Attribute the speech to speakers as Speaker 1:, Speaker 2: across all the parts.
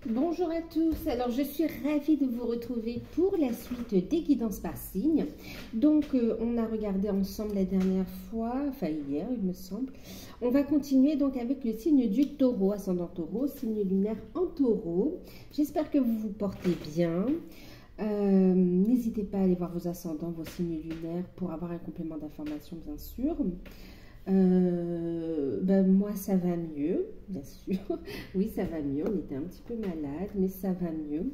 Speaker 1: Bonjour à tous, alors je suis ravie de vous retrouver pour la suite des guidances par signe. Donc on a regardé ensemble la dernière fois, enfin hier il me semble. On va continuer donc avec le signe du taureau, ascendant taureau, signe lunaire en taureau. J'espère que vous vous portez bien. N'hésitez pas à aller voir vos ascendants, vos signes lunaires pour avoir un complément d'information bien sûr. Moi ça va mieux, bien sûr. Oui, ça va mieux. On était un petit peu malade, mais ça va mieux.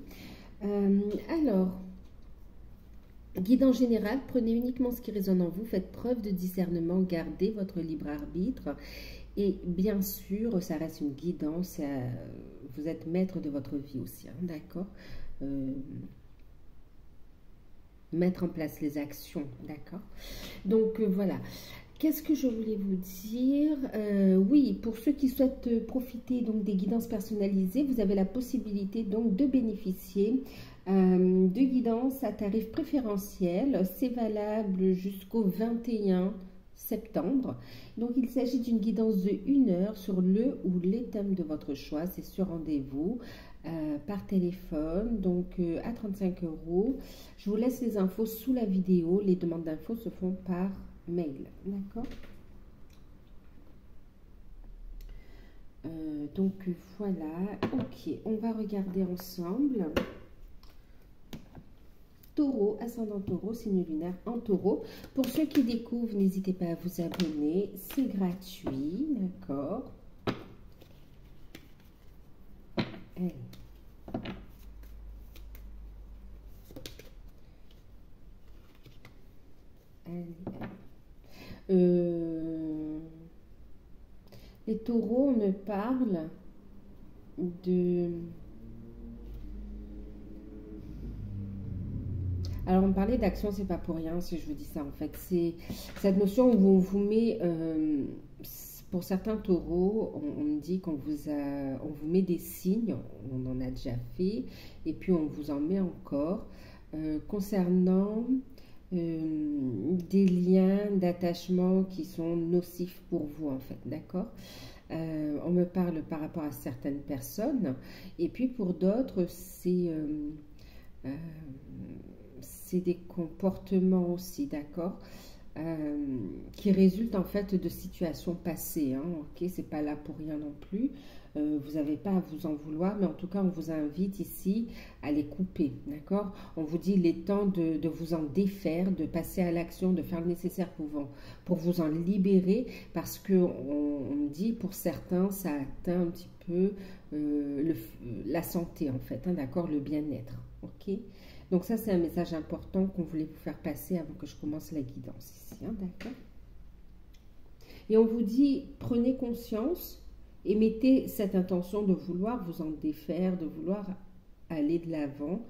Speaker 1: Alors, guide en général, prenez uniquement ce qui résonne en vous, faites preuve de discernement, gardez votre libre arbitre. Et bien sûr, ça reste une guidance. Vous êtes maître de votre vie aussi, hein, d'accord? Mettre en place les actions, d'accord? Donc voilà. Qu'est-ce que je voulais vous dire? Oui, pour ceux qui souhaitent profiter donc des guidances personnalisées, vous avez la possibilité donc de bénéficier de guidances à tarif préférentiel. C'est valable jusqu'au 21 septembre. Donc, il s'agit d'une guidance de 1 heure sur le ou les thèmes de votre choix. C'est sur rendez-vous par téléphone, donc à 35 €. Je vous laisse les infos sous la vidéo. Les demandes d'infos se font par mail, d'accord? Donc voilà, ok, on va regarder ensemble. Taureau, ascendant taureau, signe lunaire en taureau. Pour ceux qui découvrent, n'hésitez pas à vous abonner, c'est gratuit, d'accord? Allez. Les taureaux, on me parle de... Alors, on me parlait d'action, c'est pas pour rien si je vous dis ça, en fait. C'est cette notion où on vous met... pour certains taureaux, on me dit qu'on vous met des signes, on en a déjà fait, et puis on vous en met encore, concernant... des liens d'attachement qui sont nocifs pour vous en fait, d'accord? On me parle par rapport à certaines personnes et puis pour d'autres c'est des comportements aussi, d'accord? Qui résultent en fait de situations passées, hein, ok? C'est pas là pour rien non plus. Vous n'avez pas à vous en vouloir, mais en tout cas, on vous invite ici à les couper, d'accord? On vous dit il est temps de vous en défaire, de passer à l'action, de faire le nécessaire pour vous en libérer, parce que on me dit pour certains, ça atteint un petit peu la santé en fait, hein, d'accord? Le bien-être, ok? Donc ça, c'est un message important qu'on voulait vous faire passer avant que je commence la guidance ici, hein, d'accord? Et on vous dit, prenez conscience et mettez cette intention de vouloir vous en défaire, de vouloir aller de l'avant.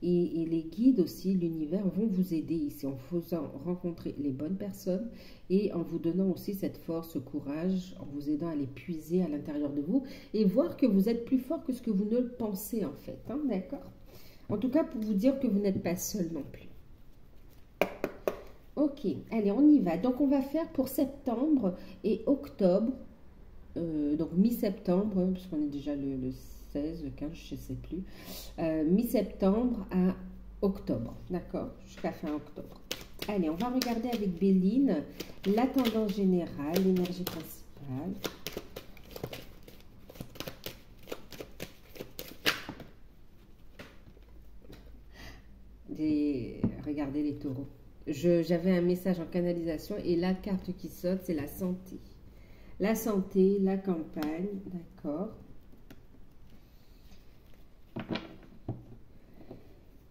Speaker 1: Et les guides aussi, l'univers, vont vous aider ici en faisant rencontrer les bonnes personnes et en vous donnant aussi cette force, ce courage, en vous aidant à les puiser à l'intérieur de vous et voir que vous êtes plus fort que ce que vous ne le pensez en fait, hein, d'accord? En tout cas, pour vous dire que vous n'êtes pas seul non plus. Ok, allez, on y va. Donc, on va faire pour septembre et octobre. Donc, mi-septembre, puisqu'on est déjà le 16, le 15, je ne sais plus. Mi-septembre à octobre, d'accord? Jusqu'à fin octobre. Allez, on va regarder avec Béline la tendance générale, l'énergie principale. Regardez les taureaux. J'avais un message en canalisation et la carte qui saute, c'est la santé. La santé, la campagne, d'accord.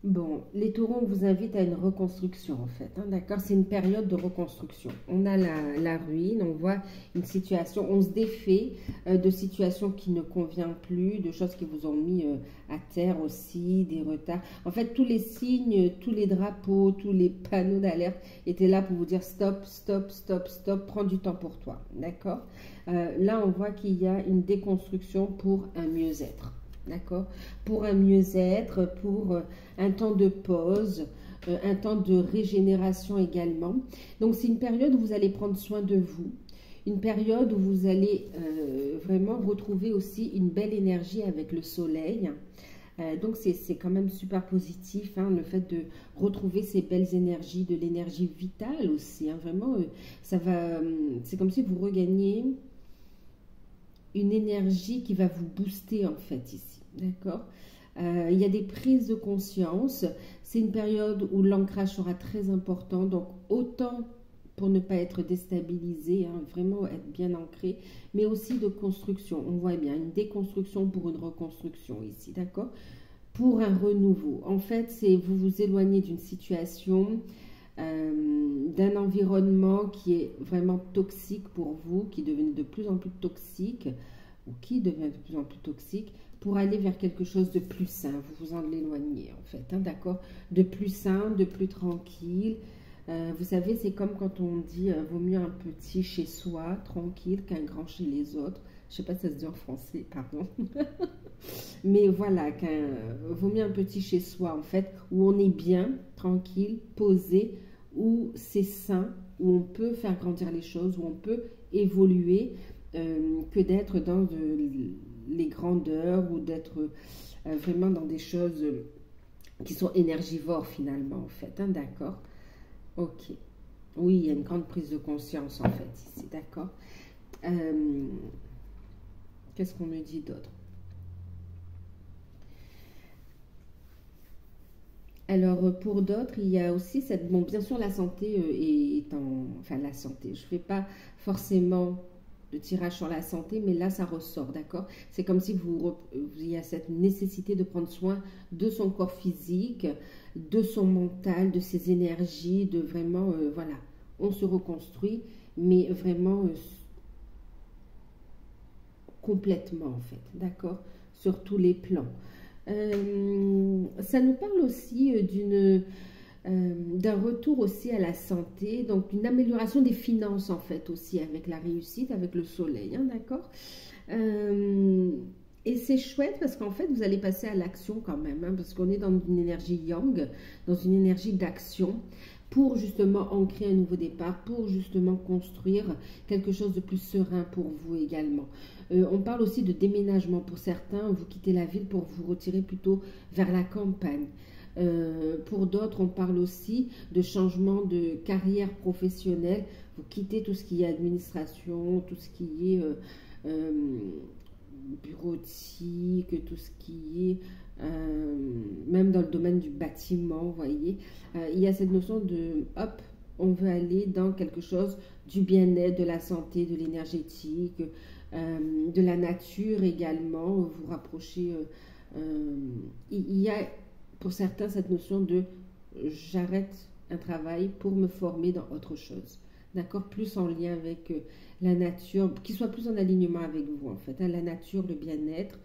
Speaker 1: Bon, les taureaux, on vous invite à une reconstruction en fait, hein, d'accord? C'est une période de reconstruction. On a la ruine, on voit une situation, on se défait de situations qui ne conviennent plus, de choses qui vous ont mis à terre aussi, des retards. En fait, tous les signes, tous les drapeaux, tous les panneaux d'alerte étaient là pour vous dire stop, stop, stop, stop, prends du temps pour toi, d'accord? Là, on voit qu'il y a une déconstruction pour un mieux-être. D'accord? Pour un mieux-être, pour un temps de pause, un temps de régénération également. Donc, c'est une période où vous allez prendre soin de vous, une période où vous allez vraiment retrouver aussi une belle énergie avec le soleil. Donc c'est quand même super positif, hein, le fait de retrouver ces belles énergies, de l'énergie vitale aussi, hein, vraiment, ça va, c'est comme si vous regagnez une énergie qui va vous booster en fait ici, d'accord? Il y a des prises de conscience, c'est une période où l'ancrage sera très important, donc autant pour ne pas être déstabilisé, hein, vraiment être bien ancré, mais aussi de construction. On voit bien une déconstruction pour une reconstruction ici, d'accord? Pour un renouveau. En fait, c'est vous vous éloignez d'une situation, d'un environnement qui est vraiment toxique pour vous, qui devient de plus en plus toxique, ou qui devient de plus en plus toxique, pour aller vers quelque chose de plus sain. Vous vous en éloignez, en fait, hein, d'accord? De plus sain, de plus tranquille. Vous savez, c'est comme quand on dit vaut mieux un petit chez soi, tranquille, qu'un grand chez les autres. Je ne sais pas si ça se dit en français, pardon. Mais voilà, vaut mieux un petit chez soi, en fait, où on est bien, tranquille, posé, où c'est sain, où on peut faire grandir les choses, où on peut évoluer, que d'être dans les grandeurs ou d'être vraiment dans des choses qui sont énergivores finalement, en fait, hein, d'accord? Ok. Oui, il y a une grande prise de conscience, en fait, ici, d'accord? Qu'est-ce qu'on me dit d'autre? Alors, pour d'autres, il y a aussi cette... Bon, bien sûr, la santé est en... Enfin, la santé, je ne fais pas forcément de tirage sur la santé, mais là, ça ressort, d'accord? C'est comme si il y a cette nécessité de prendre soin de son corps physique, de son mental, de ses énergies, de vraiment... voilà, on se reconstruit, mais vraiment complètement, en fait, d'accord? Sur tous les plans. Ça nous parle aussi d'un retour aussi à la santé, donc une amélioration des finances en fait aussi avec la réussite, avec le soleil, hein, d'accord? Et c'est chouette parce qu'en fait vous allez passer à l'action quand même, hein, parce qu'on est dans une énergie yang, dans une énergie d'action pour justement ancrer un nouveau départ, pour justement construire quelque chose de plus serein pour vous également. On parle aussi de déménagement pour certains, vous quittez la ville pour vous retirer plutôt vers la campagne. Pour d'autres, on parle aussi de changement de carrière professionnelle. Vous quittez tout ce qui est administration, tout ce qui est bureautique, tout ce qui est même dans le domaine du bâtiment, vous voyez. Il y a cette notion de hop, on veut aller dans quelque chose du bien-être, de la santé, de l'énergétique, de la nature également, vous rapprocher. Il y a pour certains cette notion de j'arrête un travail pour me former dans autre chose. D'accord? Plus en lien avec la nature, qui soit plus en alignement avec vous en fait. Hein, la nature, le bien-être.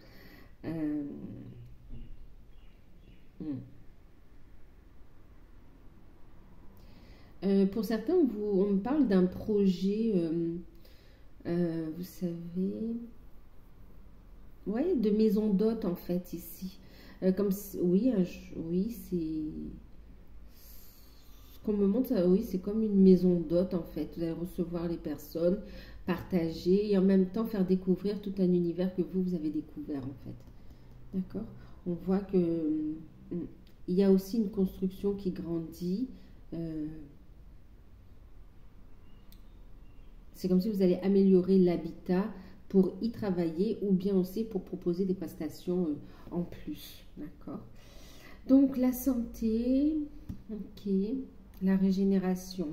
Speaker 1: Pour certains, on me parle d'un projet, vous savez, ouais, de maison d'hôte en fait ici. Oui, oui, c'est ce qu'on me montre, oui, c'est comme une maison d'hôte en fait. Vous allez recevoir les personnes, partager et en même temps faire découvrir tout un univers que vous avez découvert en fait. D'accord? On voit que il y a aussi une construction qui grandit. C'est comme si vous allez améliorer l'habitat pour y travailler ou bien aussi pour proposer des prestations en plus. D'accord? Donc la santé, ok, la régénération.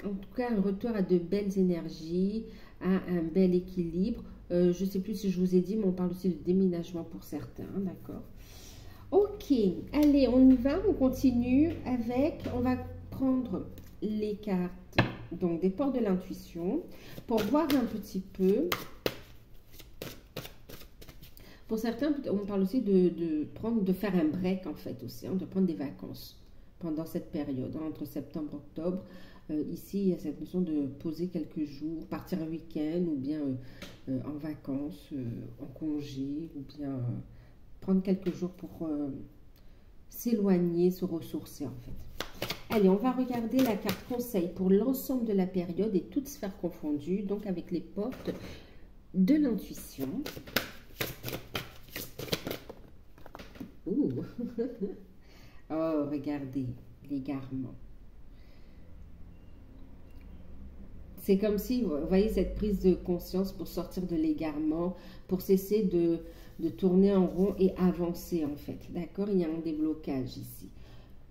Speaker 1: En tout cas, un retour à de belles énergies, à un bel équilibre. Je ne sais plus si je vous ai dit, mais on parle aussi de déménagement pour certains. D'accord? Ok, allez, on y va, on continue avec, on va prendre les cartes donc des portes de l'intuition pour voir un petit peu. Pour certains, on parle aussi de faire un break en fait aussi, hein, de prendre des vacances pendant cette période, hein, entre septembre et octobre. Ici, il y a cette notion de poser quelques jours, partir un week-end ou bien en vacances, en congé, ou bien prendre quelques jours pour s'éloigner, se ressourcer en fait. Allez, on va regarder la carte conseil pour l'ensemble de la période et toutes sphères confondues, donc avec les portes de l'intuition. Ouh. Oh, regardez, l'égarement. C'est comme si, vous voyez, cette prise de conscience pour sortir de l'égarement, pour cesser de tourner en rond et avancer, en fait. D'accord? Il y a un déblocage ici.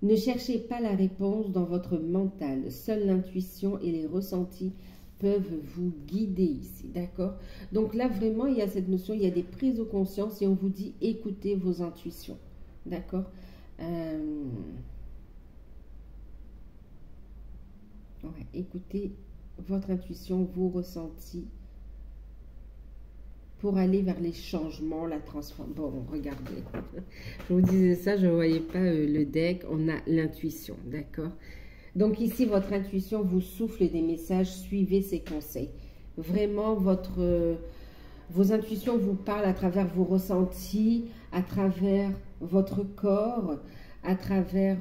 Speaker 1: Ne cherchez pas la réponse dans votre mental. Seule l'intuition et les ressentis peuvent vous guider ici. D'accord? Donc là, vraiment, il y a cette notion, il y a des prises de conscience et on vous dit écoutez vos intuitions. D'accord? Ouais, écoutez votre intuition, vos ressentis pour aller vers les changements, la transformation. Bon, regardez, je vous disais ça, je ne voyais pas le deck, on a l'intuition, d'accord? Donc ici, votre intuition vous souffle des messages, suivez ses conseils. Vraiment, vos intuitions vous parlent à travers vos ressentis, à travers votre corps, à travers...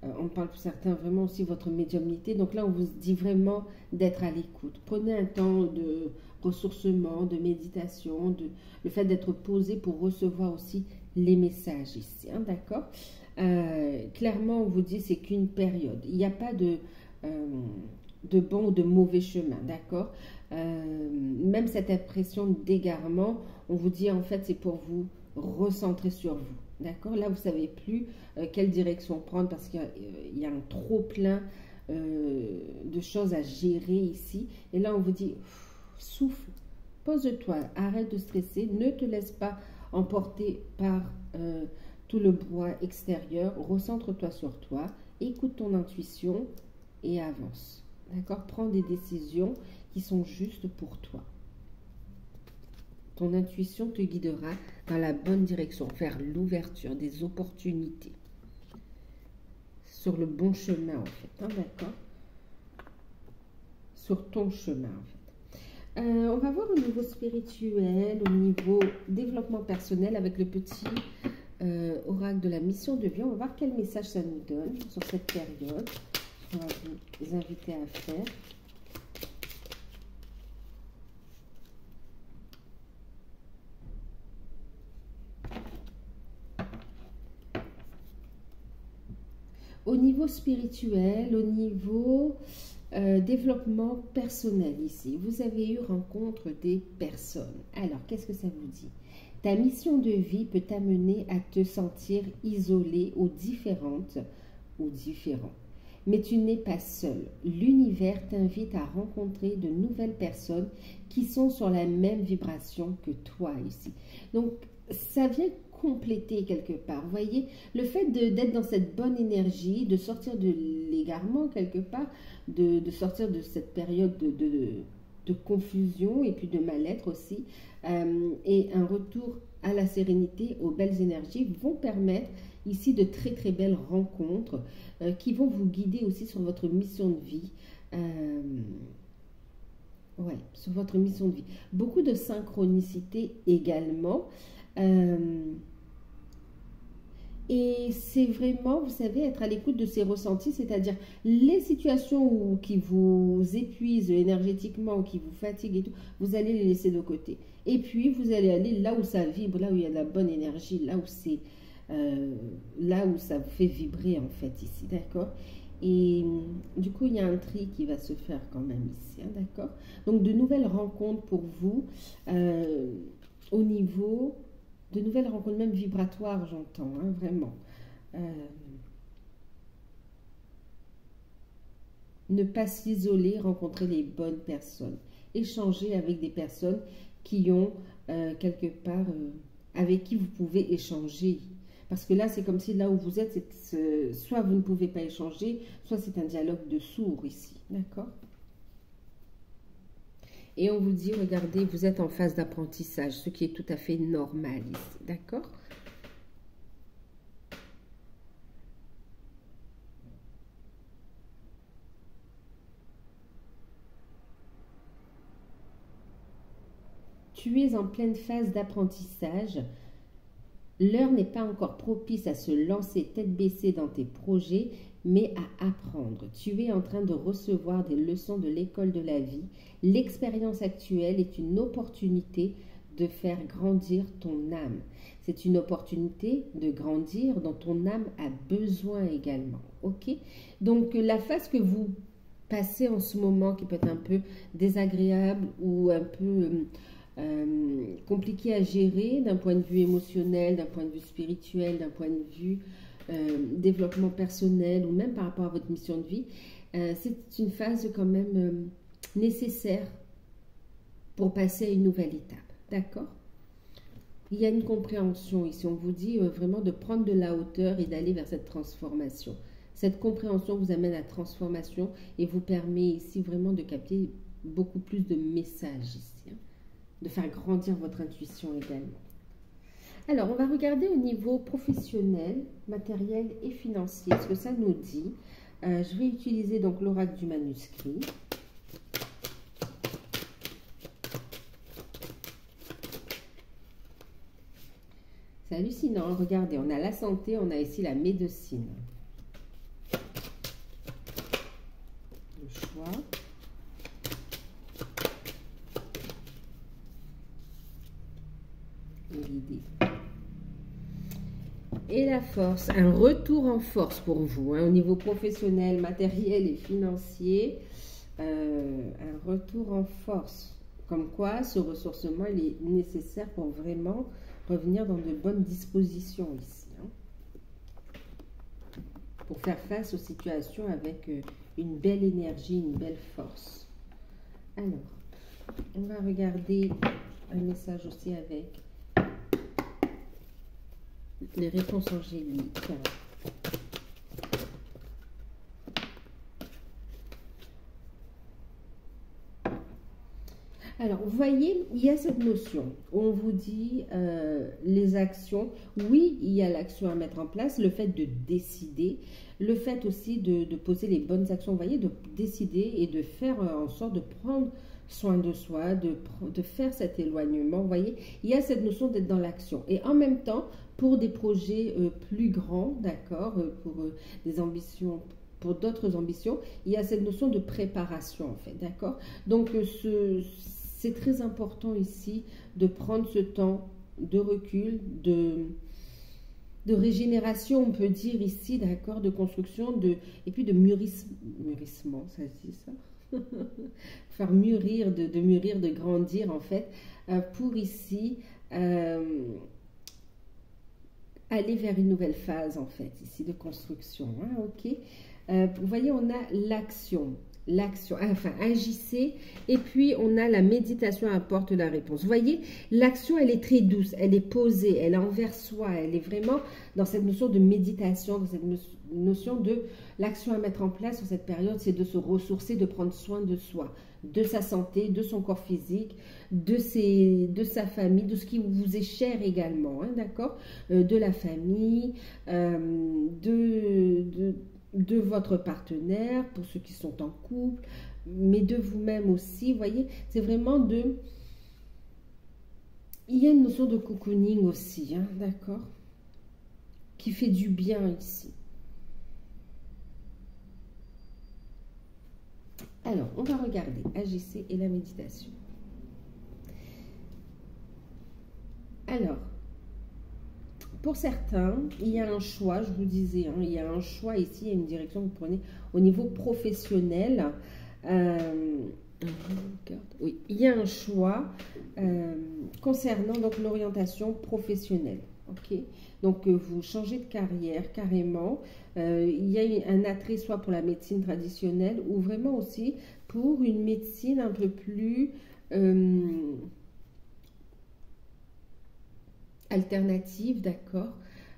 Speaker 1: on parle pour certains vraiment aussi votre médiumnité. Donc là, on vous dit vraiment d'être à l'écoute. Prenez un temps de ressourcement, de méditation, le fait d'être posé pour recevoir aussi les messages ici. Hein, d'accord? Clairement, on vous dit c'est qu'une période. Il n'y a pas de bon ou de mauvais chemin. D'accord? Même cette impression d'égarement, on vous dit en fait c'est pour vous recentrer sur vous. D'accord? Là, vous ne savez plus quelle direction prendre parce qu'il y a un trop plein de choses à gérer ici. Et là, on vous dit, souffle, pose-toi, arrête de stresser, ne te laisse pas emporter par tout le brouhaha extérieur, recentre-toi sur toi, écoute ton intuition et avance. D'accord? Prends des décisions qui sont justes pour toi. Ton intuition te guidera dans la bonne direction, vers l'ouverture des opportunités. Sur le bon chemin, en fait. Hein, d'accord? Sur ton chemin, en fait. On va voir au niveau spirituel, au niveau développement personnel, avec le petit oracle de la mission de vie. On va voir quel message ça nous donne sur cette période. On va vous inviter à faire. Au niveau spirituel, au niveau développement personnel ici, vous avez eu rencontre des personnes. Alors, qu'est-ce que ça vous dit? Ta mission de vie peut t'amener à te sentir isolée ou différente ou différent. Mais tu n'es pas seul. L'univers t'invite à rencontrer de nouvelles personnes qui sont sur la même vibration que toi ici. Donc, ça vient compléter quelque part. Vous voyez, le fait d'être dans cette bonne énergie, de sortir de l'égarement quelque part, de sortir de cette période de confusion et puis de mal-être aussi, et un retour à la sérénité, aux belles énergies vont permettre ici de très très belles rencontres qui vont vous guider aussi sur votre mission de vie. Ouais, sur votre mission de vie. Beaucoup de synchronicité également. Et c'est vraiment, vous savez, être à l'écoute de ces ressentis, c'est-à-dire les situations qui vous épuisent énergétiquement, qui vous fatiguent et tout, vous allez les laisser de côté. Et puis, vous allez aller là où ça vibre, là où il y a de la bonne énergie, là où ça vous fait vibrer en fait ici, d'accord? Et du coup, il y a un tri qui va se faire quand même ici, hein, d'accord? Donc, de nouvelles rencontres pour vous au niveau... De nouvelles rencontres, même vibratoires, j'entends, hein, vraiment. Ne pas s'isoler, rencontrer les bonnes personnes. Échanger avec des personnes qui ont quelque part, avec qui vous pouvez échanger. Parce que là, c'est comme si là où vous êtes, soit vous ne pouvez pas échanger, soit c'est un dialogue de sourds ici. D'accord ? Et on vous dit, regardez, vous êtes en phase d'apprentissage, ce qui est tout à fait normal ici, d'accord? Tu es en pleine phase d'apprentissage L'heure n'est pas encore propice à se lancer tête baissée dans tes projets, mais à apprendre. Tu es en train de recevoir des leçons de l'école de la vie. L'expérience actuelle est une opportunité de faire grandir ton âme. C'est une opportunité de grandir dont ton âme a besoin également. Ok? Donc la phase que vous passez en ce moment, qui peut être un peu désagréable ou un peu compliqué à gérer d'un point de vue émotionnel, d'un point de vue spirituel, d'un point de vue développement personnel ou même par rapport à votre mission de vie, c'est une phase quand même nécessaire pour passer à une nouvelle étape. D'accord? Il y a une compréhension ici. On vous dit vraiment de prendre de la hauteur et d'aller vers cette transformation. Cette compréhension vous amène à la transformation et vous permet ici vraiment de capter beaucoup plus de messages ici. Hein, de faire grandir votre intuition également. Alors, on va regarder au niveau professionnel, matériel et financier, ce que ça nous dit. Je vais utiliser donc l'oracle du manuscrit. C'est hallucinant, regardez, on a la santé, on a ici la médecine. Le choix. Et l'idée. Et la force, un retour en force pour vous, hein, au niveau professionnel, matériel et financier. Un retour en force. Comme quoi, ce ressourcement, il est nécessaire pour vraiment revenir dans de bonnes dispositions ici. Hein, pour faire face aux situations avec une belle énergie, une belle force. Alors, on va regarder un message aussi avec les réponses angéliques. Alors, vous voyez, il y a cette notion où on vous dit les actions. Oui, il y a l'action à mettre en place, le fait de décider, le fait aussi de poser les bonnes actions, vous voyez, de décider et de faire en sorte de prendre soin de soi, de faire cet éloignement. Vous voyez, il y a cette notion d'être dans l'action. Et en même temps, pour des projets plus grands, d'accord, pour des ambitions, pour d'autres ambitions, il y a cette notion de préparation, en fait, d'accord. Donc, c'est très important ici de prendre ce temps de recul, de régénération, on peut dire ici, d'accord, de construction, et puis de mûrissement, ça se dit ça faire mûrir, de mûrir, de grandir, en fait, pour ici aller vers une nouvelle phase, en fait, ici, de construction. Hein, ok. Vous voyez, on a l'action, enfin, agissez, et puis on a la méditation apporte la réponse. Vous voyez, l'action, elle est très douce, elle est posée, elle est envers soi, elle est vraiment dans cette notion de méditation, dans cette notion de l'action à mettre en place sur cette période, c'est de se ressourcer, de prendre soin de soi, de sa santé, de son corps physique, de sa famille, de ce qui vous est cher également, hein, d'accord, de la famille, de votre partenaire, pour ceux qui sont en couple, mais de vous-même aussi, vous voyez, c'est vraiment de... Il y a une notion de cocooning aussi, hein, d'accord, qui fait du bien ici. Alors, on va regarder agissez et la méditation. Alors, pour certains, il y a un choix, je vous disais, hein, il y a un choix ici, il y a une direction que vous prenez au niveau professionnel. Oui, il y a un choix concernant donc l'orientation professionnelle. Ok, donc vous changez de carrière carrément. Il y a un attrait soit pour la médecine traditionnelle ou vraiment aussi pour une médecine un peu plus alternatives, d'accord,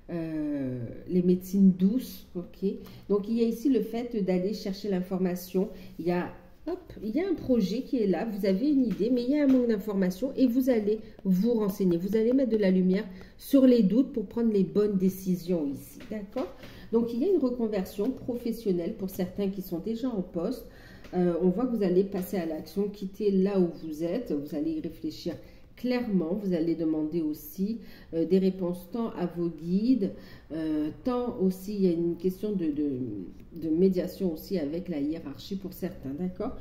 Speaker 1: les médecines douces, ok. Donc il y a ici le fait d'aller chercher l'information. Il y a un projet qui est là, vous avez une idée, mais il y a un manque d'information et vous allez vous renseigner. Vous allez mettre de la lumière sur les doutes pour prendre les bonnes décisions ici, d'accord. Donc il y a une reconversion professionnelle pour certains qui sont déjà en poste. On voit que vous allez passer à l'action, quitter là où vous êtes, vous allez y réfléchir clairement, vous allez demander aussi des réponses tant à vos guides, tant aussi, il y a une question de médiation aussi avec la hiérarchie pour certains, d'accord,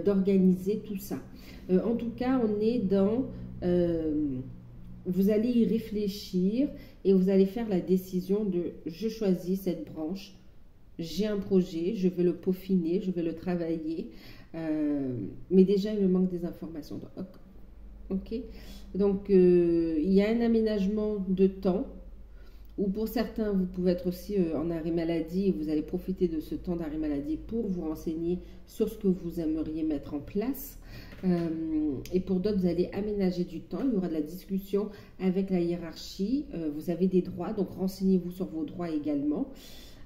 Speaker 1: d'organiser tout ça. En tout cas, on est dans... vous allez y réfléchir et vous allez faire la décision de je choisis cette branche, j'ai un projet, je veux le peaufiner, je veux le travailler, mais déjà il me manque des informations. Ok, donc il y a un aménagement de temps ou pour certains vous pouvez être aussi en arrêt maladie et vous allez profiter de ce temps d'arrêt maladie pour vous renseigner sur ce que vous aimeriez mettre en place. Et pour d'autres, vous allez aménager du temps. Il y aura de la discussion avec la hiérarchie. Vous avez des droits, donc renseignez-vous sur vos droits également.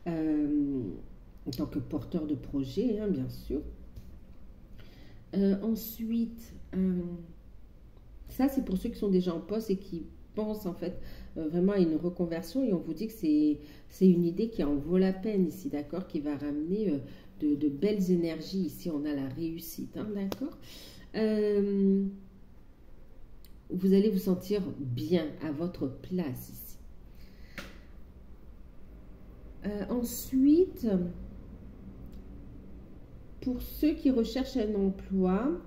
Speaker 1: En tant que porteur de projet, hein, bien sûr. Ensuite, ça c'est pour ceux qui sont déjà en poste et qui pensent en fait vraiment à une reconversion. Et on vous dit que c'est une idée qui en vaut la peine ici, d'accord, qui va ramener de belles énergies. Ici, on a la réussite, hein, d'accord. Vous allez vous sentir bien à votre place ici. Ensuite, pour ceux qui recherchent un emploi,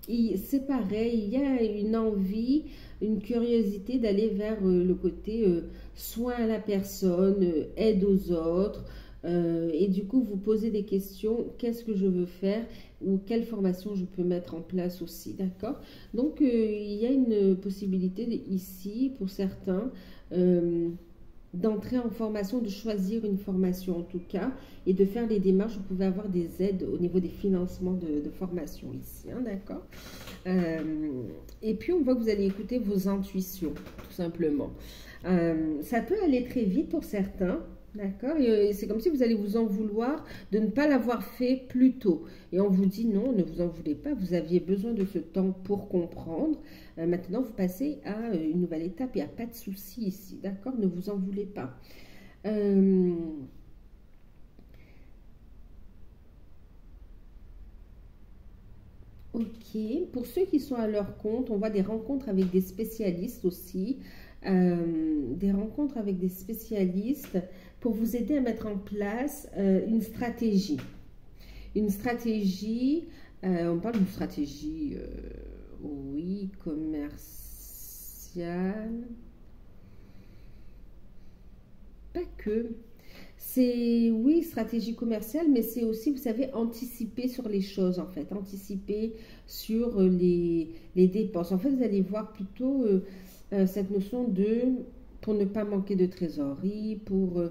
Speaker 1: c'est pareil, il y a une envie, une curiosité d'aller vers le côté soin à la personne, aide aux autres. Et du coup, vous posez des questions, qu'est-ce que je veux faire ou quelle formation je peux mettre en place aussi, d'accord? Donc, il y a une possibilité ici, pour certains, d'entrer en formation, de choisir une formation en tout cas, et de faire les démarches. Vous pouvez avoir des aides au niveau des financements de formation ici, hein, d'accord? Et puis, on voit que vous allez écouter vos intuitions, tout simplement. Ça peut aller très vite pour certains. D'accord? Et c'est comme si vous allez vous en vouloir de ne pas l'avoir fait plus tôt. Et on vous dit non, ne vous en voulez pas, vous aviez besoin de ce temps pour comprendre. Maintenant, vous passez à une nouvelle étape, il n'y a pas de souci ici. D'accord? Ne vous en voulez pas. Ok, pour ceux qui sont à leur compte, on voit des rencontres avec des spécialistes aussi. Des rencontres avec des spécialistes pour vous aider à mettre en place une stratégie. Une stratégie, on parle d'une stratégie, oui, commerciale. Pas que. C'est, oui, stratégie commerciale, mais c'est aussi, vous savez, anticiper sur les choses, en fait. Anticiper sur les dépenses. En fait, vous allez voir plutôt cette notion pour ne pas manquer de trésorerie, pour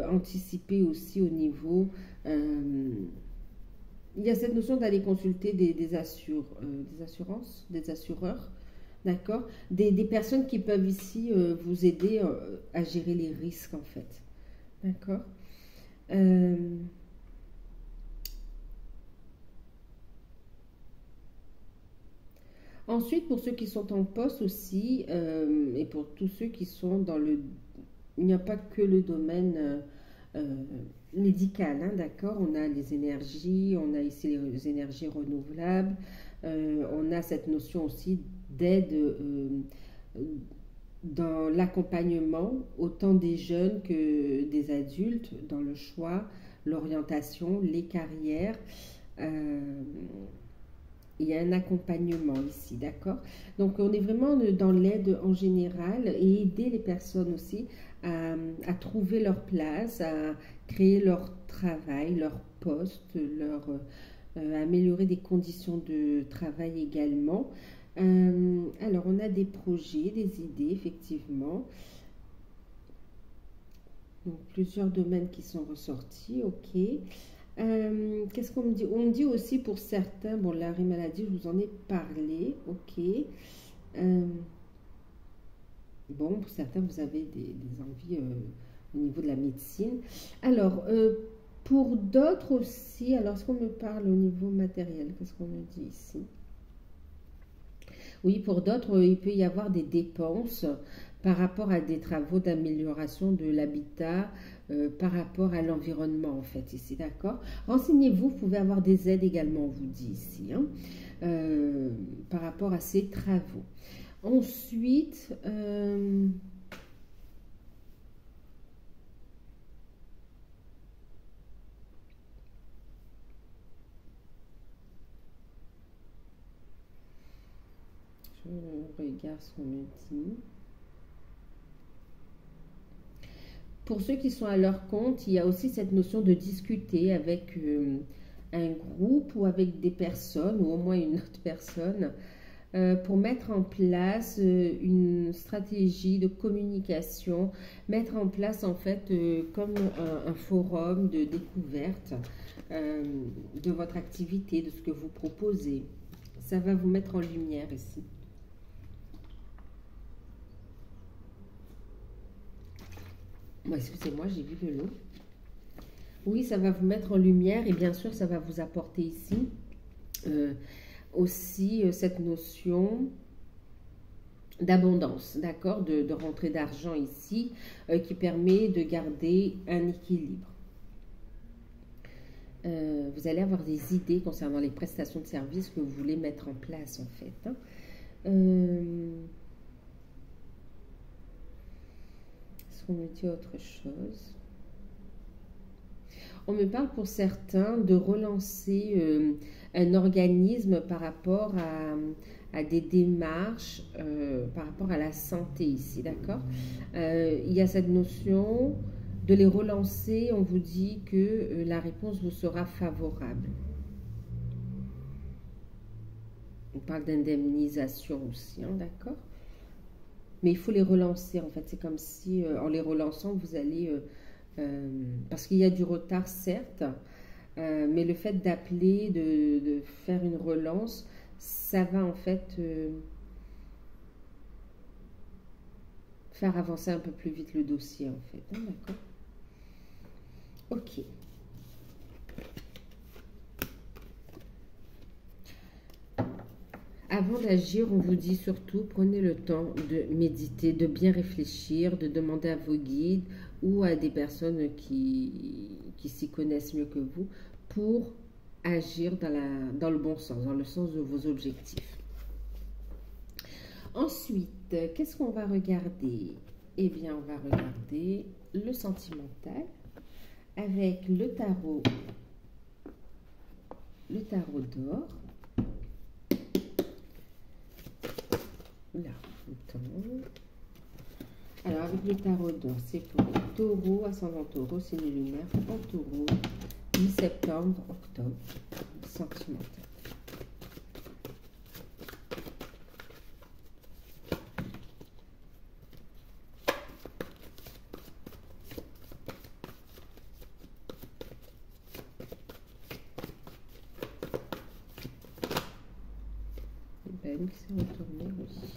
Speaker 1: anticiper aussi au niveau... il y a cette notion d'aller consulter des assurances, des assureurs, d'accord, des personnes qui peuvent ici vous aider à gérer les risques, en fait. D'accord. Ensuite, pour ceux qui sont en poste aussi, et pour tous ceux qui sont dans le... Il n'y a pas que le domaine médical, hein, d'accord? On a les énergies, on a ici les énergies renouvelables, on a cette notion aussi d'aide dans l'accompagnement, autant des jeunes que des adultes, dans le choix, l'orientation, les carrières. Il y a un accompagnement ici, d'accord? Donc, on est vraiment dans l'aide en général et aider les personnes aussi à trouver leur place, à créer leur travail, leur poste, améliorer des conditions de travail également. Alors, on a des projets, des idées, effectivement. Donc, plusieurs domaines qui sont ressortis, ok. Qu'est-ce qu'on me dit? On me dit aussi pour certains, bon, l'arrêt maladie, je vous en ai parlé, ok. Bon, pour certains, vous avez des envies au niveau de la médecine. Alors, pour d'autres aussi, alors, est-ce qu'on me parle au niveau matériel? Qu'est-ce qu'on me dit ici? Oui, pour d'autres, il peut y avoir des dépenses par rapport à des travaux d'amélioration de l'habitat par rapport à l'environnement, en fait, ici, d'accord? Renseignez-vous, vous pouvez avoir des aides également, on vous dit ici, hein, par rapport à ces travaux. Ensuite, je regarde ce qu'on me dit. Pour ceux qui sont à leur compte, il y a aussi cette notion de discuter avec un groupe ou avec des personnes, ou au moins une autre personne, pour mettre en place une stratégie de communication, mettre en place en fait comme un forum de découverte de votre activité, de ce que vous proposez. Ça va vous mettre en lumière ici. Excusez-moi, j'ai vu de l'eau. Oui, ça va vous mettre en lumière et bien sûr, ça va vous apporter ici aussi cette notion d'abondance, d'accord, de rentrée d'argent ici qui permet de garder un équilibre. Vous allez avoir des idées concernant les prestations de services que vous voulez mettre en place en fait. Hein. On me dit autre chose. On me parle pour certains de relancer un organisme par rapport à des démarches, par rapport à la santé ici, d'accord? Il y a cette notion de les relancer, on vous dit que la réponse vous sera favorable. On parle d'indemnisation aussi, hein, d'accord? Mais il faut les relancer, en fait. C'est comme si, en les relançant, vous allez... parce qu'il y a du retard, certes, mais le fait d'appeler, de faire une relance, ça va, en fait, faire avancer un peu plus vite le dossier, en fait. Hein, d'accord? Ok. Avant d'agir, on vous dit surtout, prenez le temps de méditer, de bien réfléchir, de demander à vos guides ou à des personnes qui s'y connaissent mieux que vous pour agir dans le bon sens, dans le sens de vos objectifs. Ensuite, qu'est-ce qu'on va regarder? Eh bien, on va regarder le sentimental avec le tarot d'or. Là, alors, avec le tarot d'or, c'est pour les taureaux, ascendant taureau, signe lunaire, en taureau, mi-septembre, octobre, sentimental. Ben, qui s'est retourné aussi.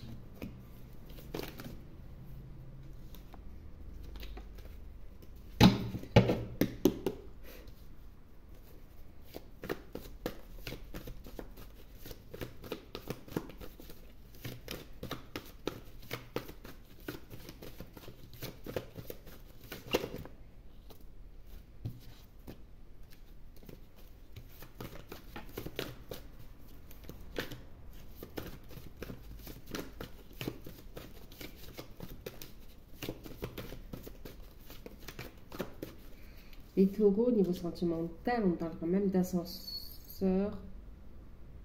Speaker 1: Les taureaux, au niveau sentimental, on parle quand même d'ascenseur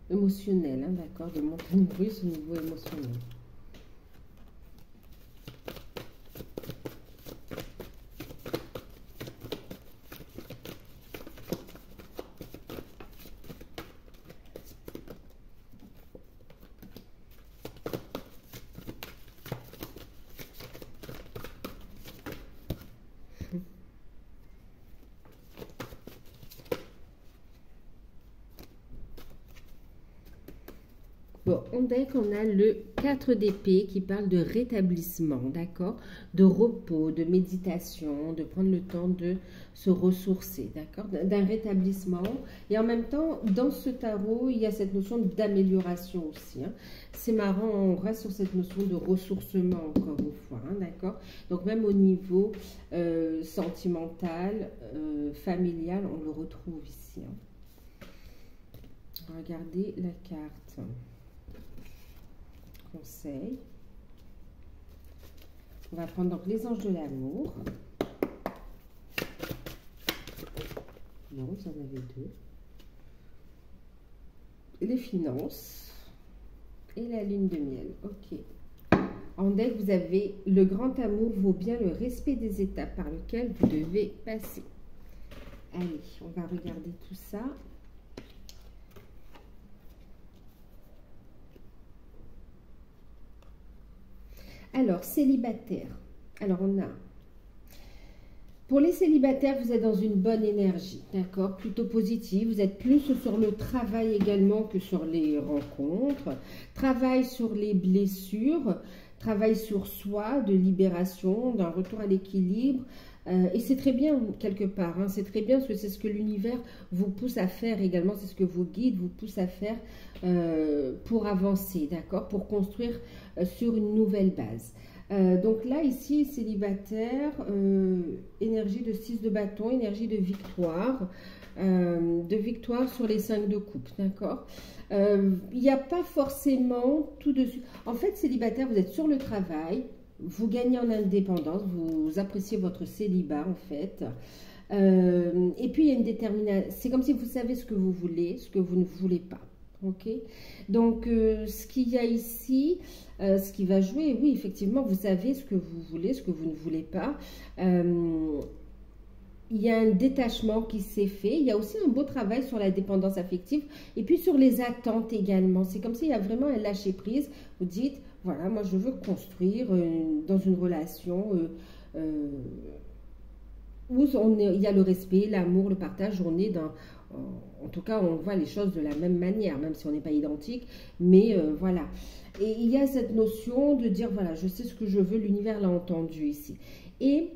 Speaker 1: émotionnel, hein, d'accord, de montagne russe au niveau émotionnel. Bon, en deck, on a le 4 d'épée qui parle de rétablissement, d'accord? De repos, de méditation, de prendre le temps de se ressourcer, d'accord? D'un rétablissement. Et en même temps, dans ce tarot, il y a cette notion d'amélioration aussi, hein. C'est marrant, on reste sur cette notion de ressourcement encore une fois, hein, d'accord? Donc même au niveau sentimental, familial, on le retrouve ici, hein. Regardez la carte. Conseil. On va prendre donc les anges de l'amour. Non, vous en avez deux. Les finances et la lune de miel. Ok. En deck, vous avez le grand amour vaut bien le respect des étapes par lesquelles vous devez passer. Allez, on va regarder tout ça. Alors, célibataire. Alors, on a... Pour les célibataires, vous êtes dans une bonne énergie, d'accord? Plutôt positive. Vous êtes plus sur le travail également que sur les rencontres. Travail sur les blessures. Travail sur soi, de libération, d'un retour à l'équilibre. Et c'est très bien quelque part, hein, c'est très bien parce que c'est ce que l'univers vous pousse à faire également, c'est ce que vos guides vous poussent à faire pour avancer, d'accord, pour construire sur une nouvelle base. Donc là, ici, célibataire, énergie de 6 de bâton, énergie de victoire sur les 5 de coupe, d'accord. Il n'y a pas forcément tout de suite. En fait, célibataire, vous êtes sur le travail. Vous gagnez en indépendance, vous appréciez votre célibat en fait. Et puis il y a une détermination. C'est comme si vous savez ce que vous voulez, ce que vous ne voulez pas. Ok. Donc ce qu'il y a ici, ce qui va jouer, oui, effectivement, vous savez ce que vous voulez, ce que vous ne voulez pas. Il y a un détachement qui s'est fait. Il y a aussi un beau travail sur la dépendance affective et puis sur les attentes également. C'est comme s'il y a vraiment un lâcher prise. Vous dites, voilà, moi je veux construire dans une relation où il y a le respect, l'amour, le partage. On est dans, en tout cas, on voit les choses de la même manière, même si on n'est pas identique. Mais voilà. Et il y a cette notion de dire, voilà, je sais ce que je veux. L'univers l'a entendu ici. Et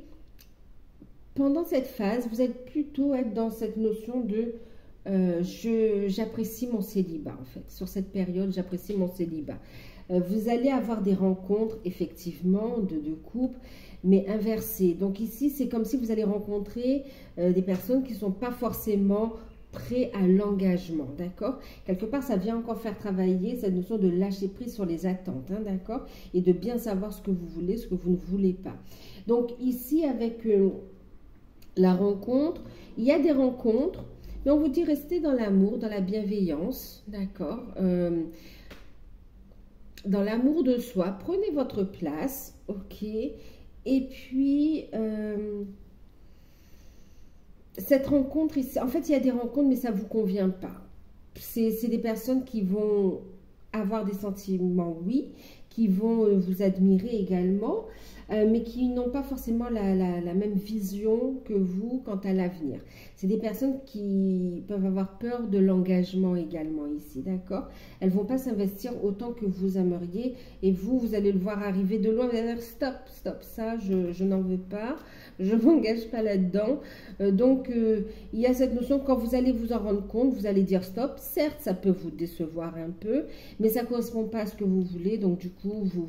Speaker 1: pendant cette phase, vous êtes plutôt dans cette notion de j'apprécie mon célibat en fait. Sur cette période, j'apprécie mon célibat. Vous allez avoir des rencontres effectivement de couple, mais inversées. Donc ici, c'est comme si vous allez rencontrer des personnes qui ne sont pas forcément prêts à l'engagement, d'accord? Quelque part, ça vient encore faire travailler cette notion de lâcher prise sur les attentes, hein, d'accord? Et de bien savoir ce que vous voulez, ce que vous ne voulez pas. Donc ici, avec... la rencontre, il y a des rencontres, mais on vous dit restez dans l'amour, dans la bienveillance, d'accord, dans l'amour de soi, prenez votre place, ok, et puis cette rencontre, en fait il y a des rencontres mais ça ne vous convient pas, c'est des personnes qui vont avoir des sentiments, oui, qui vont vous admirer également, mais qui n'ont pas forcément la même vision que vous quant à l'avenir. C'est des personnes qui peuvent avoir peur de l'engagement également ici, d'accord? Elles ne vont pas s'investir autant que vous aimeriez et vous allez le voir arriver de loin, vous allez dire stop, stop, ça je n'en veux pas, je ne m'engage pas là-dedans. Donc il y a cette notion, quand vous allez vous en rendre compte, vous allez dire stop. Certes, ça peut vous décevoir un peu, mais ça ne correspond pas à ce que vous voulez, donc du coup, vous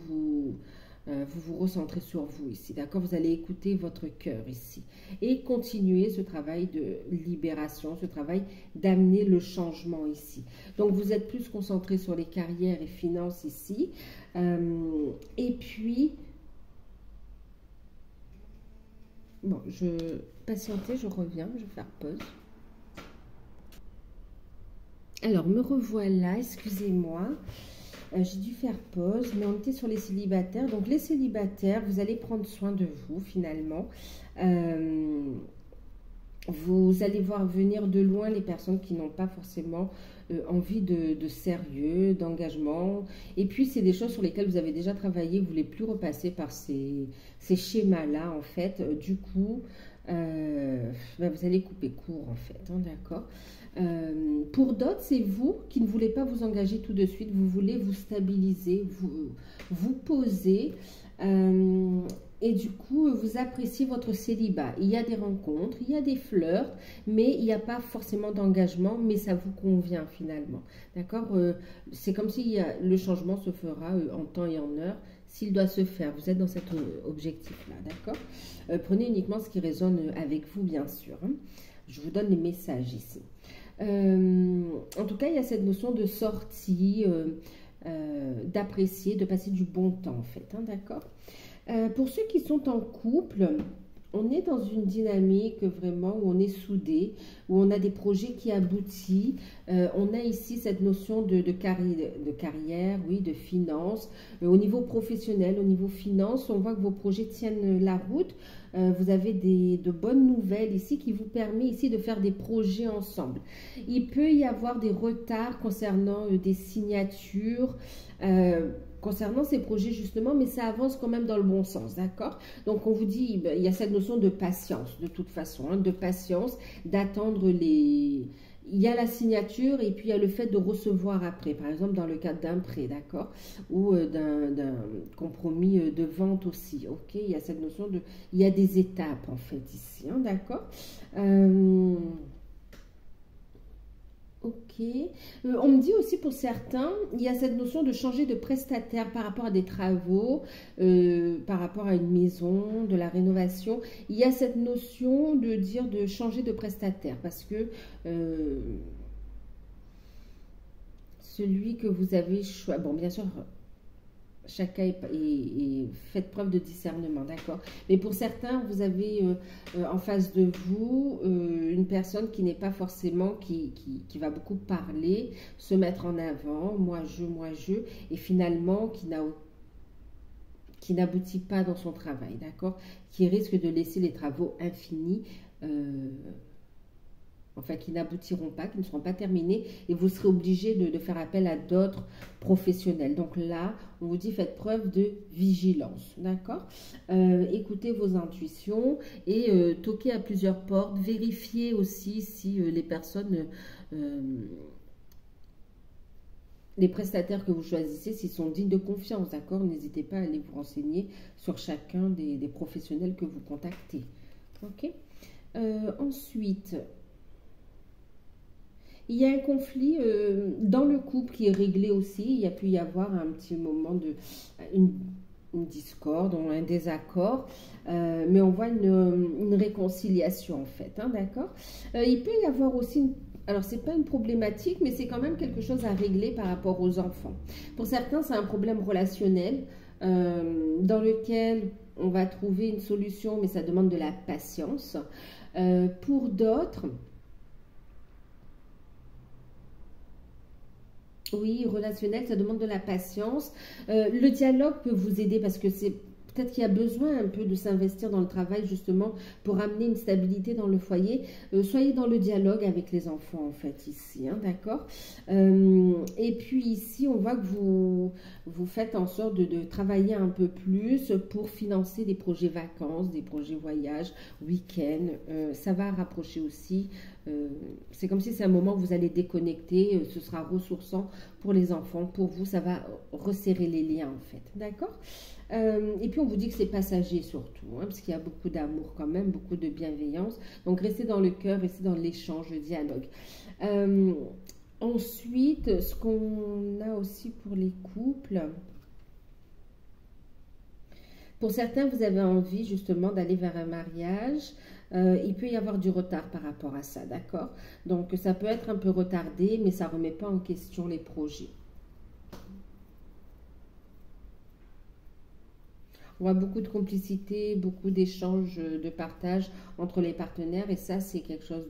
Speaker 1: vous recentrez sur vous ici, d'accord? Vous allez écouter votre cœur ici et continuer ce travail de libération, ce travail d'amener le changement ici. Donc, vous êtes plus concentré sur les carrières et finances ici. Et puis, bon, patientez, je reviens, je vais faire pause. Alors, me revoilà, excusez-moi. J'ai dû faire pause, mais on était sur les célibataires. Donc, les célibataires, vous allez prendre soin de vous, finalement. Vous allez voir venir de loin les personnes qui n'ont pas forcément envie de sérieux, d'engagement. Et puis, c'est des choses sur lesquelles vous avez déjà travaillé. Vous ne voulez plus repasser par ces schémas-là, en fait. Du coup, vous allez couper court en fait, hein, d'accord. Pour d'autres, c'est vous qui ne voulez pas vous engager tout de suite, vous voulez vous stabiliser, vous poser, et du coup, vous appréciez votre célibat. Il y a des rencontres, il y a des flirts, mais il n'y a pas forcément d'engagement, mais ça vous convient finalement, d'accord. C'est comme si le changement se fera en temps et en heure, s'il doit se faire. Vous êtes dans cet objectif-là, d'accord. Prenez uniquement ce qui résonne avec vous, bien sûr, hein. Je vous donne les messages ici. En tout cas, il y a cette notion de sortie, d'apprécier, de passer du bon temps, en fait, hein, d'accord. Pour ceux qui sont en couple, on est dans une dynamique vraiment où on est soudés, où on a des projets qui aboutissent. On a ici cette notion de carrière, oui, de finance. Au niveau professionnel, au niveau finance, on voit que vos projets tiennent la route. Vous avez de bonnes nouvelles ici qui vous permet ici de faire des projets ensemble. Il peut y avoir des retards concernant des signatures, concernant ces projets justement, mais ça avance quand même dans le bon sens, d'accord. Donc on vous dit, il y a cette notion de patience de toute façon, hein, de patience, d'attendre les... Il y a la signature et puis il y a le fait de recevoir après, par exemple dans le cadre d'un prêt, d'accord, ou d'un compromis de vente aussi, ok. Il y a cette notion de... Il y a des étapes en fait ici, hein, d'accord. Ok. On me dit aussi pour certains, il y a cette notion de changer de prestataire par rapport à des travaux, par rapport à une maison, de la rénovation. Il y a cette notion de dire de changer de prestataire parce que celui que vous avez choisi, bon bien sûr, chacun faites preuve de discernement, d'accord. Mais pour certains, vous avez en face de vous une personne qui n'est pas forcément, qui va beaucoup parler, se mettre en avant, moi je, et finalement qui n'aboutit pas dans son travail, d'accord, qui risque de laisser les travaux infinis, enfin qui n'aboutiront pas, qui ne seront pas terminés, et vous serez obligé de faire appel à d'autres professionnels. Donc là, on vous dit faites preuve de vigilance, d'accord. Écoutez vos intuitions et toquez à plusieurs portes, vérifiez aussi si les personnes, les prestataires que vous choisissez, s'ils sont dignes de confiance, d'accord. N'hésitez pas à aller vous renseigner sur chacun des professionnels que vous contactez, ok. Ensuite, il y a un conflit dans le couple qui est réglé aussi. Il y a pu y avoir un petit moment une discorde, un désaccord, mais on voit une réconciliation en fait, hein, d'accord. Il peut y avoir aussi alors c'est pas une problématique, mais c'est quand même quelque chose à régler par rapport aux enfants. Pour certains, c'est un problème relationnel dans lequel on va trouver une solution, mais ça demande de la patience. Pour d'autres, oui, relationnel, ça demande de la patience. Le dialogue peut vous aider parce que c'est peut-être qu'il y a besoin un peu de s'investir dans le travail justement pour amener une stabilité dans le foyer. Soyez dans le dialogue avec les enfants en fait ici, hein, d'accord. Et puis ici, on voit que vous faites en sorte de travailler un peu plus pour financer des projets vacances, des projets voyages, week-end. Ça va rapprocher aussi. C'est comme si c'est un moment où vous allez déconnecter, ce sera ressourçant pour les enfants, pour vous, ça va resserrer les liens en fait, d'accord. Et puis on vous dit que c'est passager surtout, hein, parce qu'il y a beaucoup d'amour quand même, beaucoup de bienveillance, donc restez dans le cœur, restez dans l'échange, le dialogue. Ensuite, ce qu'on a aussi pour les couples, pour certains, vous avez envie justement d'aller vers un mariage. Il peut y avoir du retard par rapport à ça, d'accord? Donc, ça peut être un peu retardé, mais ça ne remet pas en question les projets. On voit beaucoup de complicité, beaucoup d'échanges, de partage entre les partenaires. Et ça, c'est quelque chose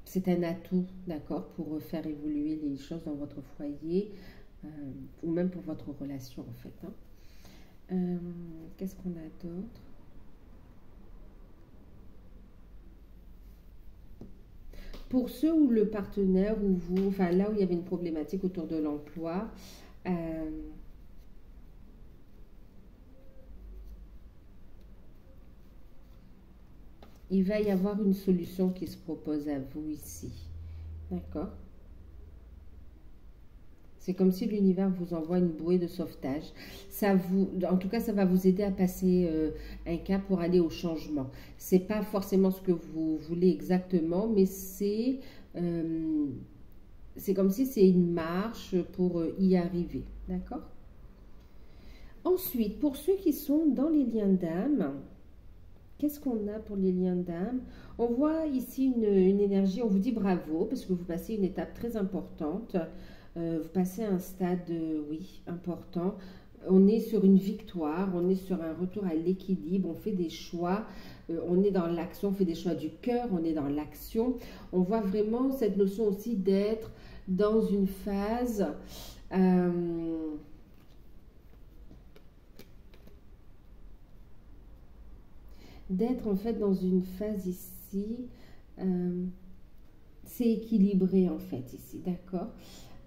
Speaker 1: c'est un atout, d'accord, pour faire évoluer les choses dans votre foyer ou même pour votre relation, en fait, hein. Qu'est-ce qu'on a d'autre? Pour ceux où le partenaire ou vous, enfin là où il y avait une problématique autour de l'emploi, il va y avoir une solution qui se propose à vous ici. D'accord? C'est comme si l'univers vous envoie une bouée de sauvetage. En tout cas, ça va vous aider à passer un cap pour aller au changement. C'est pas forcément ce que vous voulez exactement, mais c'est comme si c'est une marche pour y arriver. D'accord? Ensuite, pour ceux qui sont dans les liens d'âme, qu'est-ce qu'on a pour les liens d'âme? On voit ici une énergie, on vous dit bravo, parce que vous passez une étape très importante. Vous passez un stade, oui, important. On est sur une victoire, on est sur un retour à l'équilibre, on fait des choix, on est dans l'action, on fait des choix du cœur, on est dans l'action. On voit vraiment cette notion aussi d'être dans une phase... d'être en fait dans une phase ici, c'est équilibré en fait ici, d'accord,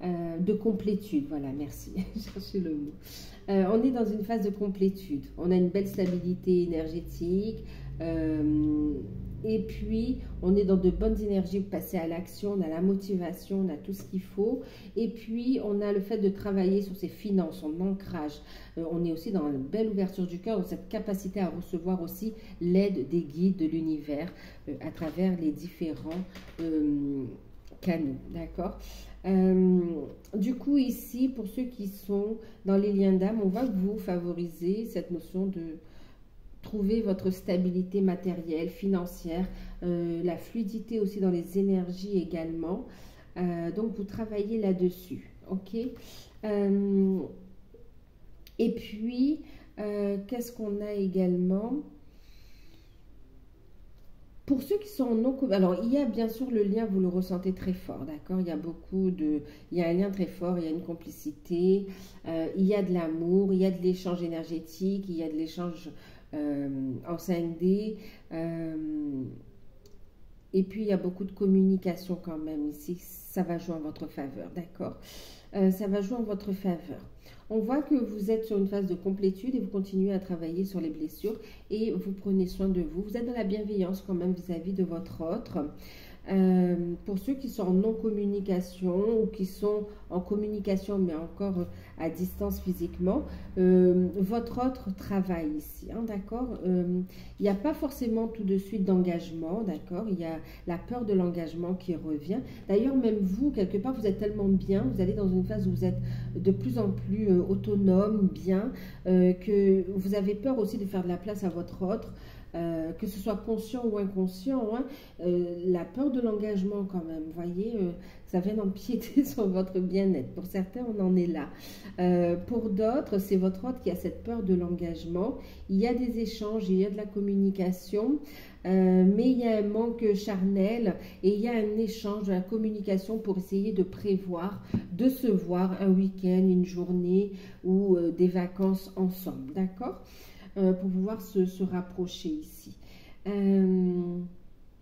Speaker 1: de complétude, voilà, merci, cherchez le mot. On est dans une phase de complétude, on a une belle stabilité énergétique, et puis on est dans de bonnes énergies, vous passez à l'action, on a la motivation, on a tout ce qu'il faut, et puis on a le fait de travailler sur ses finances, son ancrage, on est aussi dans une belle ouverture du cœur, dans cette capacité à recevoir aussi l'aide des guides de l'univers à travers les différents canaux, d'accord. Du coup ici, pour ceux qui sont dans les liens d'âme, on va vous favoriser cette notion de trouver votre stabilité matérielle, financière, la fluidité aussi dans les énergies également. Donc, vous travaillez là-dessus, ok. Et puis, qu'est-ce qu'on a également? Pour ceux qui sont en non commun, alors il y a bien sûr le lien, vous le ressentez très fort, d'accord? Il y a il y a un lien très fort, il y a une complicité, il y a de l'amour, il y a de l'échange énergétique, il y a de l'échange en 5D, et puis il y a beaucoup de communication quand même ici, ça va jouer en votre faveur, d'accord? Ça va jouer en votre faveur. On voit que vous êtes sur une phase de complétude et vous continuez à travailler sur les blessures et vous prenez soin de vous. Vous êtes dans la bienveillance quand même vis-à-vis de votre autre. Pour ceux qui sont en non-communication ou qui sont en communication mais encore à distance physiquement, votre autre travaille ici, hein, d'accord. Il n'y a pas forcément tout de suite d'engagement, d'accord. Il y a la peur de l'engagement qui revient. D'ailleurs, même vous, quelque part, vous êtes tellement bien, vous allez dans une phase où vous êtes de plus en plus autonome, bien, que vous avez peur aussi de faire de la place à votre autre. Que ce soit conscient ou inconscient, hein, la peur de l'engagement quand même, vous voyez, ça vient empiéter sur votre bien-être. Pour certains, on en est là. Pour d'autres, c'est votre autre qui a cette peur de l'engagement. Il y a des échanges, il y a de la communication, mais il y a un manque charnel et il y a un échange, de la communication pour essayer de prévoir, de se voir un week-end, une journée ou des vacances ensemble, d'accord ? Pour pouvoir se rapprocher ici. Il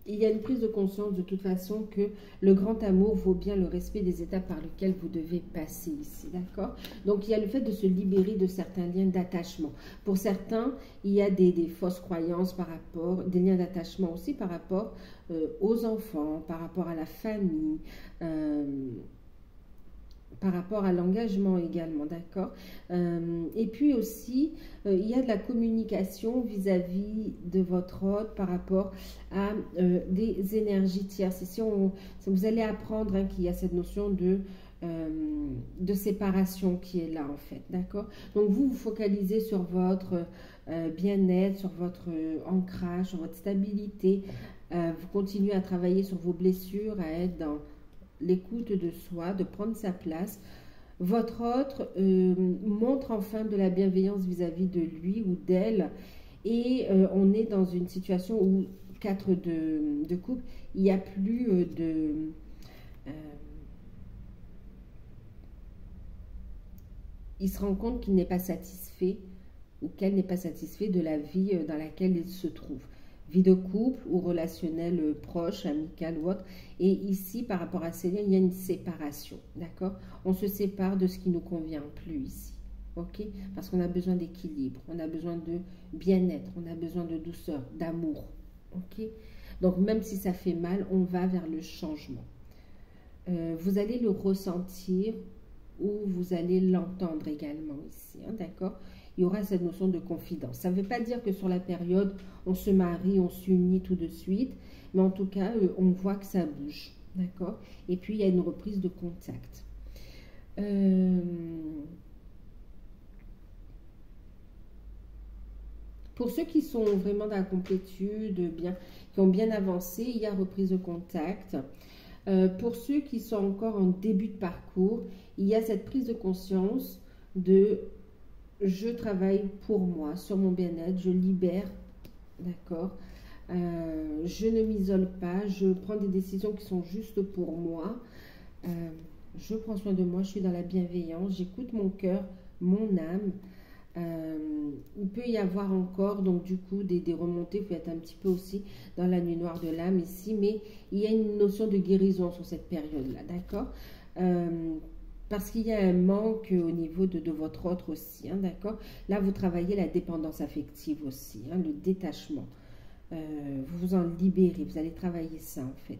Speaker 1: y a une prise de conscience de toute façon que le grand amour vaut bien le respect des étapes par lesquelles vous devez passer ici, d'accord? Donc, il y a le fait de se libérer de certains liens d'attachement. Pour certains, il y a des fausses croyances par rapport, des liens d'attachement aussi par rapport aux enfants, par rapport à la famille, par rapport à l'engagement également, d'accord. Et puis aussi, il y a de la communication vis-à-vis de votre hôte par rapport à des énergies tierces. Ici, vous allez apprendre hein, qu'il y a cette notion de séparation qui est là en fait, d'accord. Donc vous vous focalisez sur votre bien-être, sur votre ancrage, sur votre stabilité. Vous continuez à travailler sur vos blessures, à être dans l'écoute de soi, de prendre sa place. Votre autre montre enfin de la bienveillance vis-à-vis de lui ou d'elle et on est dans une situation où 4 de couple, il n'y a plus il se rend compte qu'il n'est pas satisfait ou qu'elle n'est pas satisfait de la vie dans laquelle il se trouve. Vie de couple ou relationnel proche, amical ou autre. Et ici, par rapport à ces liens, il y a une séparation, d'accord? On se sépare de ce qui ne nous convient plus ici, ok? Parce qu'on a besoin d'équilibre, on a besoin de bien-être, on a besoin de douceur, d'amour, Ok? Donc, même si ça fait mal, on va vers le changement. Vous allez le ressentir ou vous allez l'entendre également ici, hein, d'accord? Il y aura cette notion de confidence. Ça ne veut pas dire que sur la période, on se marie, on s'unit tout de suite, mais en tout cas, on voit que ça bouge, d'accord? Et puis, il y a une reprise de contact. Pour ceux qui sont vraiment dans la complétude, qui ont bien avancé, il y a reprise de contact. Pour ceux qui sont encore en début de parcours, il y a cette prise de conscience de je travaille pour moi, sur mon bien-être, je libère, d'accord? Je ne m'isole pas, je prends des décisions qui sont justes pour moi. Je prends soin de moi, je suis dans la bienveillance, j'écoute mon cœur, mon âme. Il peut y avoir encore donc du coup des remontées, il faut être un petit peu aussi dans la nuit noire de l'âme ici, mais il y a une notion de guérison sur cette période-là, d'accord? Parce qu'il y a un manque au niveau de votre autre aussi, hein, d'accord? Là, vous travaillez la dépendance affective aussi, hein, le détachement. Vous vous en libérez, vous allez travailler ça en fait.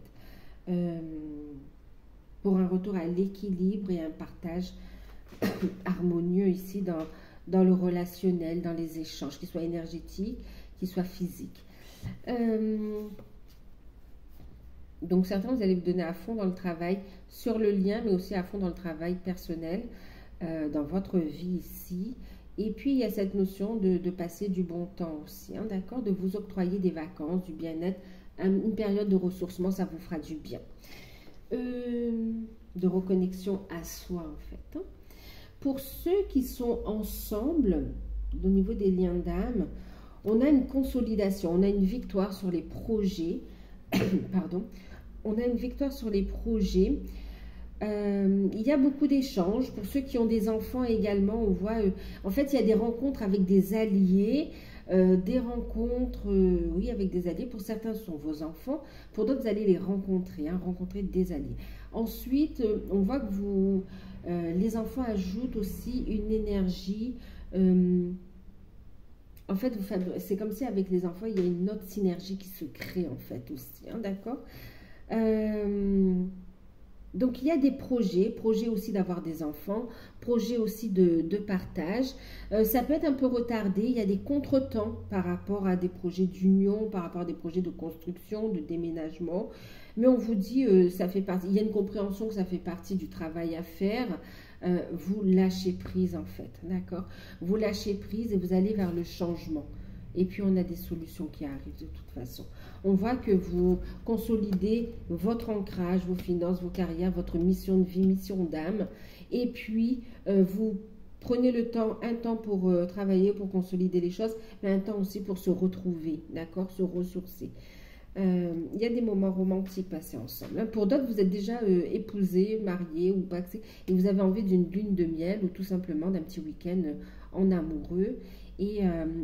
Speaker 1: Pour un retour à l'équilibre et un partage harmonieux ici dans le relationnel, dans les échanges, qu'ils soient énergétiques, qu'ils soient physiques. Donc certains, vous allez vous donner à fond dans le travail sur le lien, mais aussi à fond dans le travail personnel, dans votre vie ici. Et puis, il y a cette notion de passer du bon temps aussi, hein, d'accord? De vous octroyer des vacances, du bien-être, une période de ressourcement, ça vous fera du bien. De reconnexion à soi, en fait. Hein. Pour ceux qui sont ensemble, au niveau des liens d'âme, on a une consolidation, on a une victoire sur les projets. Pardon. On a une victoire sur les projets. Il y a beaucoup d'échanges. Pour ceux qui ont des enfants également, on voit, en fait, il y a des rencontres avec des alliés, des rencontres, oui, avec des alliés. Pour certains, ce sont vos enfants. Pour d'autres, vous allez les rencontrer, hein, rencontrer des alliés. Ensuite, on voit que les enfants ajoutent aussi une énergie. En fait, c'est comme si avec les enfants, il y a une autre synergie qui se crée en fait aussi, hein, d'accord? Donc, il y a des projets aussi d'avoir des enfants, projets aussi de partage. Ça peut être un peu retardé, il y a des contretemps par rapport à des projets d'union, par rapport à des projets de construction, de déménagement. Mais on vous dit, ça fait partie, il y a une compréhension que ça fait partie du travail à faire. Vous lâchez prise en fait, d'accord? Vous lâchez prise et vous allez vers le changement. Et puis, on a des solutions qui arrivent de toute façon. On voit que vous consolidez votre ancrage, vos finances, vos carrières, votre mission de vie, mission d'âme. Et puis, vous prenez le temps, un temps pour travailler, pour consolider les choses, mais un temps aussi pour se retrouver, d'accord? Se ressourcer. Il y a des moments romantiques passés ensemble. Pour d'autres, vous êtes déjà épousés, mariés ou pas, et vous avez envie d'une lune de miel ou tout simplement d'un petit week-end en amoureux. Et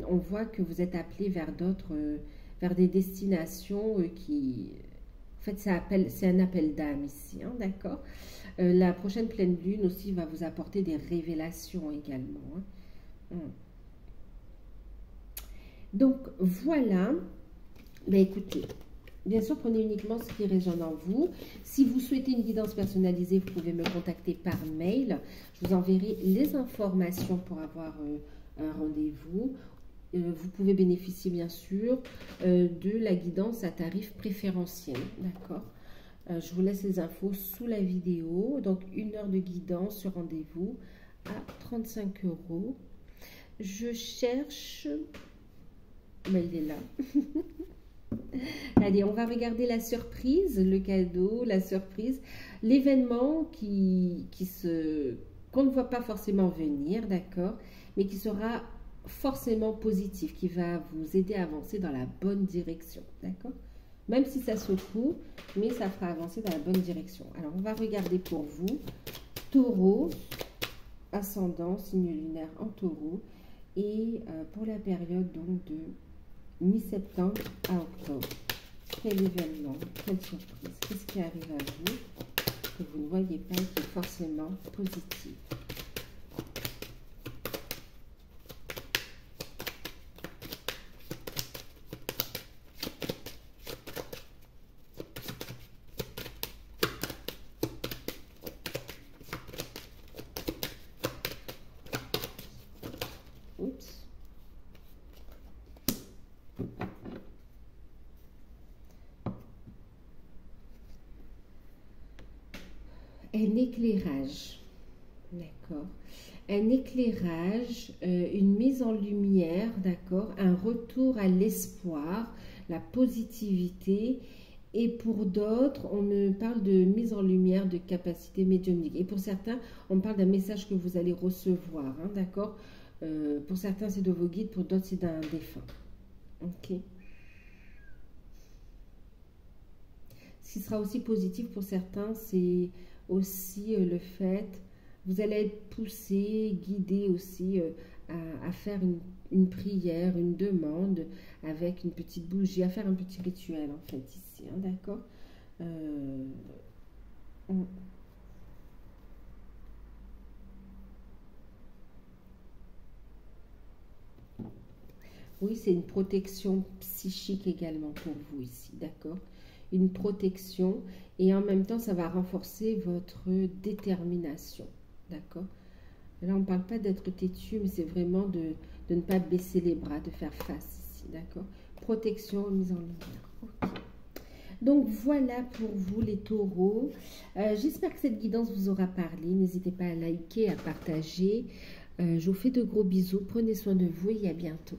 Speaker 1: on voit que vous êtes appelé vers d'autres, vers des destinations qui... En fait, c'est un appel d'âme ici, hein, d'accord? La prochaine pleine lune aussi va vous apporter des révélations également. Hein. Donc, voilà. Ben, écoutez, bien sûr, prenez uniquement ce qui résonne en vous. Si vous souhaitez une guidance personnalisée, vous pouvez me contacter par mail. Je vous enverrai les informations pour avoir un rendez-vous. Vous pouvez bénéficier, bien sûr, de la guidance à tarif préférentiel. D'accord? Je vous laisse les infos sous la vidéo. Donc, 1 heure de guidance sur rendez-vous à 35 €. Je cherche... Ben, il est là. Allez, on va regarder la surprise, le cadeau, la surprise, l'événement qu'on ne voit pas forcément venir, d'accord, mais qui sera forcément positif, qui va vous aider à avancer dans la bonne direction, d'accord? Même si ça secoue, mais ça fera avancer dans la bonne direction. Alors, on va regarder pour vous, Taureau, ascendant, signe lunaire en Taureau, et pour la période donc de mi-septembre à octobre. Quel événement, quelle surprise, qu'est-ce qui arrive à vous que vous ne voyez pas et qui est forcément positif? un éclairage, d'accord? Un éclairage, une mise en lumière, d'accord? Un retour à l'espoir, la positivité. Et pour d'autres, on me parle de mise en lumière de capacité médiumnique. Et pour certains, on parle d'un message que vous allez recevoir, hein, d'accord? Pour certains, c'est de vos guides, pour d'autres, c'est d'un défunt. Ok. Ce qui sera aussi positif pour certains, c'est aussi le fait, vous allez être poussé, guidé aussi à faire une prière, une demande avec une petite bougie, à faire un petit rituel en fait ici, hein, d'accord. Euh, on- oui, c'est une protection psychique également pour vous ici, d'accord. Une protection et en même temps, ça va renforcer votre détermination, d'accord. Là, on ne parle pas d'être têtu, mais c'est vraiment de ne pas baisser les bras, de faire face ici, d'accord. Protection, mise en lumière. Ok. Donc voilà pour vous les taureaux. J'espère que cette guidance vous aura parlé. N'hésitez pas à liker, à partager. Je vous fais de gros bisous. Prenez soin de vous et à bientôt.